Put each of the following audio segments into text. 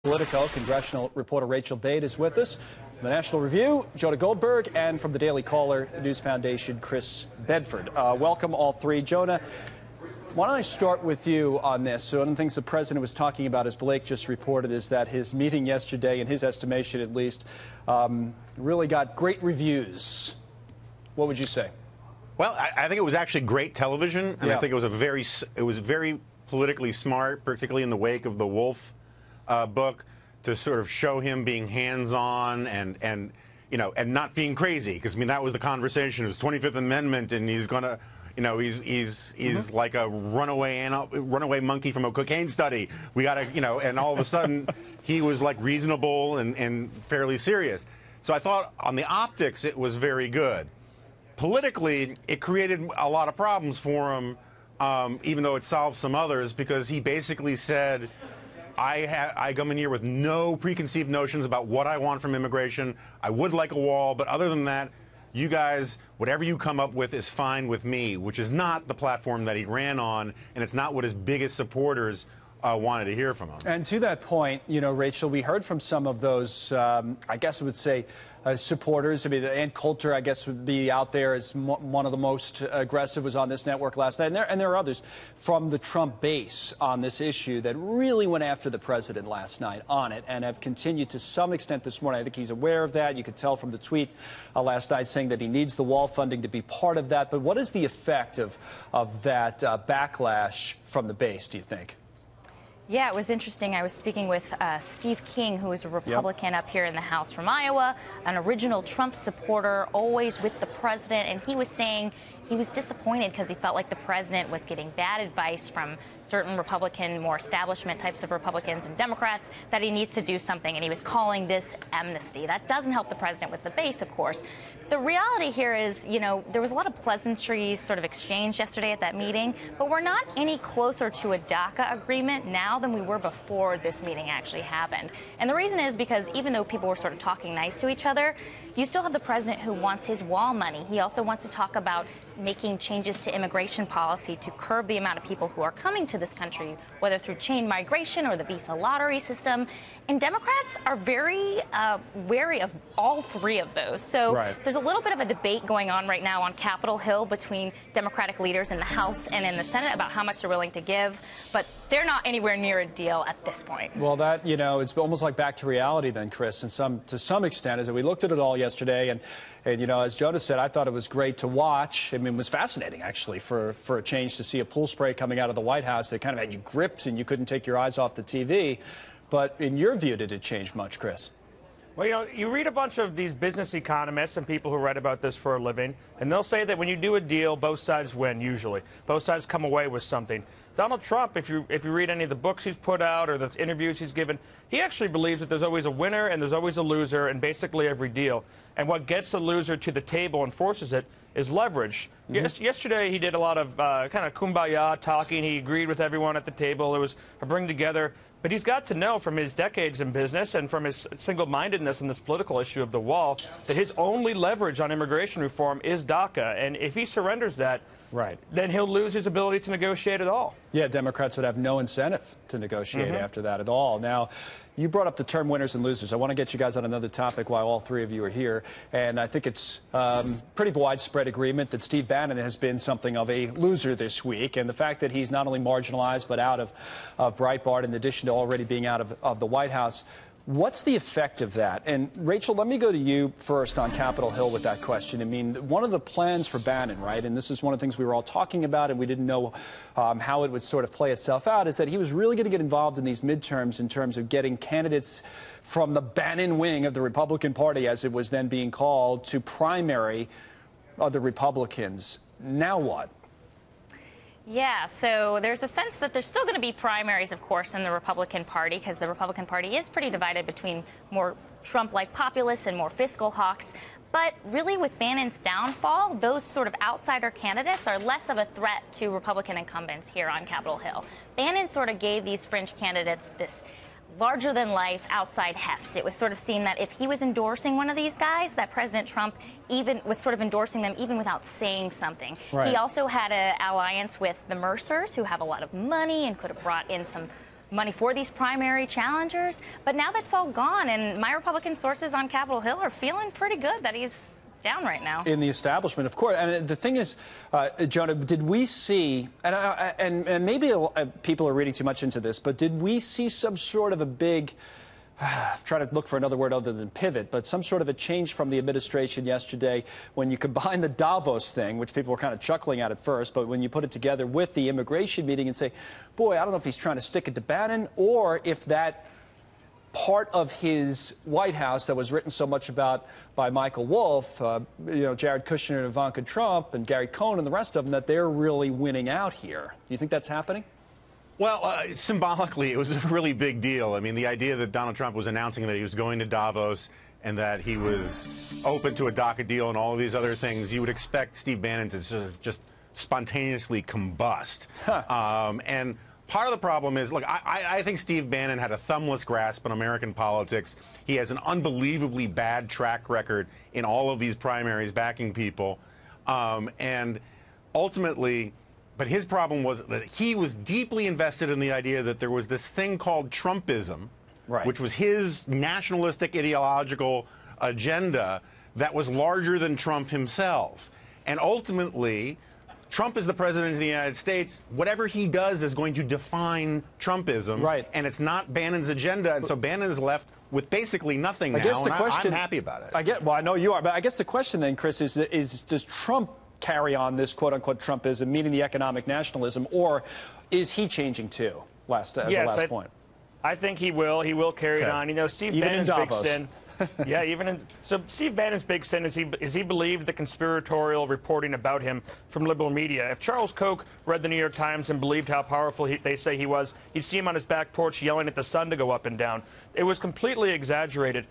Politico, congressional reporter Rachael Bade is with us. From the National Review, Jonah Goldberg, and from the Daily Caller News Foundation, Chris Bedford. Welcome, all three. Jonah, why don't I start with you on this? So one of the things the president was talking about, as Blake just reported, is that his meeting yesterday, in his estimation at least, really got great reviews. What would you say? Well, I think it was actually great television, and I think it was very politically smart, particularly in the wake of the Wolf book, to sort of show him being hands-on and not being crazy. Because I mean, that was the conversation. It was 25th Amendment, and he's gonna, he's like a runaway monkey from a cocaine study. We gotta, and all of a sudden he was like reasonable and fairly serious. So I thought on the optics it was very good. Politically, it created a lot of problems for him, even though it solved some others, because he basically said, I come in here with no preconceived notions about what I want from immigration. I would like a wall, but other than that, you guys, whatever you come up with is fine with me, which is not the platform that he ran on, and it's not what his biggest supporters wanted to hear from him. And to that point, Rachel, we heard from some of those, I guess I would say, supporters. I mean, Ann Coulter, I guess, would be out there as one of the most aggressive, was on this network last night. And there are others from the Trump base on this issue that really went after the president last night on it and have continued to some extent this morning. I think he's aware of that. You could tell from the tweet last night saying that he needs the wall funding to be part of that. But what is the effect of that backlash from the base, do you think? Yeah, it was interesting. I was speaking with Steve King, who is a Republican up here in the House from Iowa, an original Trump supporter, always with the president, and he was saying he was disappointed because he felt like the president was getting bad advice from certain Republican, more establishment types of Republicans and Democrats, that he needs to do something, and he was calling this amnesty. That doesn't help the president with the base, of course. The reality here is, there was a lot of pleasantries sort of exchanged yesterday at that meeting, but we're not any closer to a DACA agreement now than we were before this meeting actually happened. And the reason is because even though people were sort of talking nice to each other, you still have the president who wants his wall money. He also wants to talk about making changes to immigration policy to curb the amount of people who are coming to this country, whether through chain migration or the visa lottery system. And Democrats are very wary of all three of those. So there's a little bit of a debate going on right now on Capitol Hill between Democratic leaders in the House and in the Senate about how much they're willing to give. But they're not anywhere near a deal at this point. Well, that, it's almost like back to reality then, Chris, and to some extent, as we looked at it all yesterday. And as Jonah said, I thought it was great to watch. I mean, it was fascinating, actually, for a change, to see a pool spray coming out of the White House that kind of had you gripped and you couldn't take your eyes off the TV. But in your view, did it change much, Chris? Well, you read a bunch of these business economists and people who write about this for a living, and they'll say that when you do a deal, both sides win, usually. Both sides come away with something. Donald Trump, if you read any of the books he's put out or the interviews he's given, he actually believes that there's always a winner and there's always a loser in basically every deal. And what gets the loser to the table and forces it is leverage. Yesterday, he did a lot of kind of kumbaya talking. He agreed with everyone at the table. It was a bring together. But he's got to know from his decades in business and from his single-mindedness in this political issue of the wall that his only leverage on immigration reform is DACA. And if he surrenders that, then he'll lose his ability to negotiate at all. Yeah, Democrats would have no incentive to negotiate after that at all. Now, you brought up the term winners and losers. I want to get you guys on another topic while all three of you are here. And I think it's pretty widespread agreement that Steve Bannon has been something of a loser this week. And the fact that he's not only marginalized but out of Breitbart, in addition to already being out of the White House. What's the effect of that? And Rachel, let me go to you first on Capitol Hill with that question. I mean, one of the plans for Bannon, right, and this is one of the things we were all talking about and we didn't know how it would sort of play itself out, is that he was really going to get involved in these midterms in terms of getting candidates from the Bannon wing of the Republican Party, as it was then being called, to primary other Republicans. Now what? Yeah, so there's a sense that there's still going to be primaries, of course, in the Republican Party, because the Republican Party is pretty divided between more Trump-like populists and more fiscal hawks. But really, with Bannon's downfall, those sort of outsider candidates are less of a threat to Republican incumbents here on Capitol Hill. Bannon sort of gave these fringe candidates this larger-than-life outside heft. It was sort of seen that if he was endorsing one of these guys, that President Trump even was sort of endorsing them even without saying something. Right. He also had an alliance with the Mercers, who have a lot of money and could have brought in some money for these primary challengers. But now that's all gone, and my Republican sources on Capitol Hill are feeling pretty good that he's down right now. In the establishment, of course. And the thing is, Jonah, did we see, and maybe people are reading too much into this, but did we see some sort of a big, trying to look for another word other than pivot, but some sort of a change from the administration yesterday when you combine the Davos thing, which people were kind of chuckling at first, but when you put it together with the immigration meeting and say, boy, I don't know if he's trying to stick it to Bannon or if that part of his White House that was written so much about by Michael Wolff, Jared Kushner and Ivanka Trump and Gary Cohn and the rest of them, that they're really winning out here. Do you think that's happening? Well, symbolically, it was a really big deal. I mean, the idea that Donald Trump was announcing that he was going to Davos and that he was open to a DACA deal and all of these other things, you would expect Steve Bannon to sort of just spontaneously combust. And part of the problem is, look, I think Steve Bannon had a thumbless grasp on American politics. He has an unbelievably bad track record in all of these primaries backing people. And ultimately, but his problem was that he was deeply invested in the idea that there was this thing called Trumpism, right, which was his nationalistic ideological agenda that was larger than Trump himself. And ultimately, Trump is the president of the United States. Whatever he does is going to define Trumpism. Right. And it's not Bannon's agenda. And so Bannon is left with basically nothing now. I guess the question, I'm happy about it. Well, I know you are. But I guess the question then, Chris, is does Trump carry on this quote-unquote Trumpism, meaning the economic nationalism, or is he changing too, as the last point? I think he will. He will carry it on. You know, Steve Bannon's big sin. Yeah, so Steve Bannon's big sin is he believed the conspiratorial reporting about him from liberal media. If Charles Koch read the New York Times and believed how powerful they say he was, he'd see him on his back porch yelling at the sun to go up and down. It was completely exaggerated.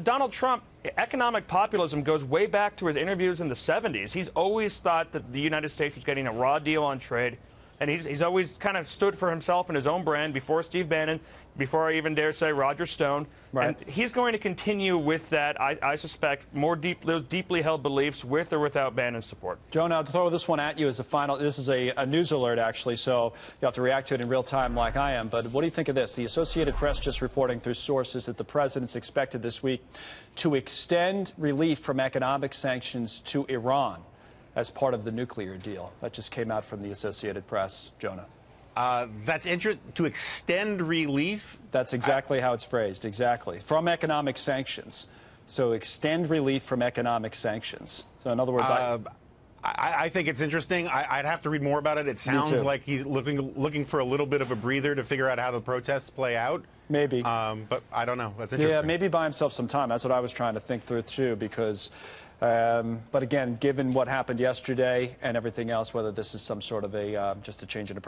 Donald Trump, economic populism goes way back to his interviews in the 70s. He's always thought that the United States was getting a raw deal on trade. And he's always kind of stood for himself and his own brand before Steve Bannon, before I even dare say Roger Stone. Right. And he's going to continue with that, I suspect, those deeply held beliefs with or without Bannon's support. Jonah, I'll throw this one at you as a final. This is a news alert, actually, so you have to react to it in real time like I am. But what do you think of this? The Associated Press just reporting through sources that the president's expected this week to extend relief from economic sanctions to Iran as part of the nuclear deal. That just came out from the Associated Press. Jonah. That's interesting. To extend relief? That's exactly how it's phrased, exactly. From economic sanctions. So extend relief from economic sanctions. So in other words, I think it's interesting. I'd have to read more about it. It sounds like he's looking for a little bit of a breather to figure out how the protests play out. Maybe. But I don't know. That's interesting. Yeah, maybe buy himself some time. That's what I was trying to think through, too, because but again, given what happened yesterday and everything else, whether this is some sort of just a change in approach.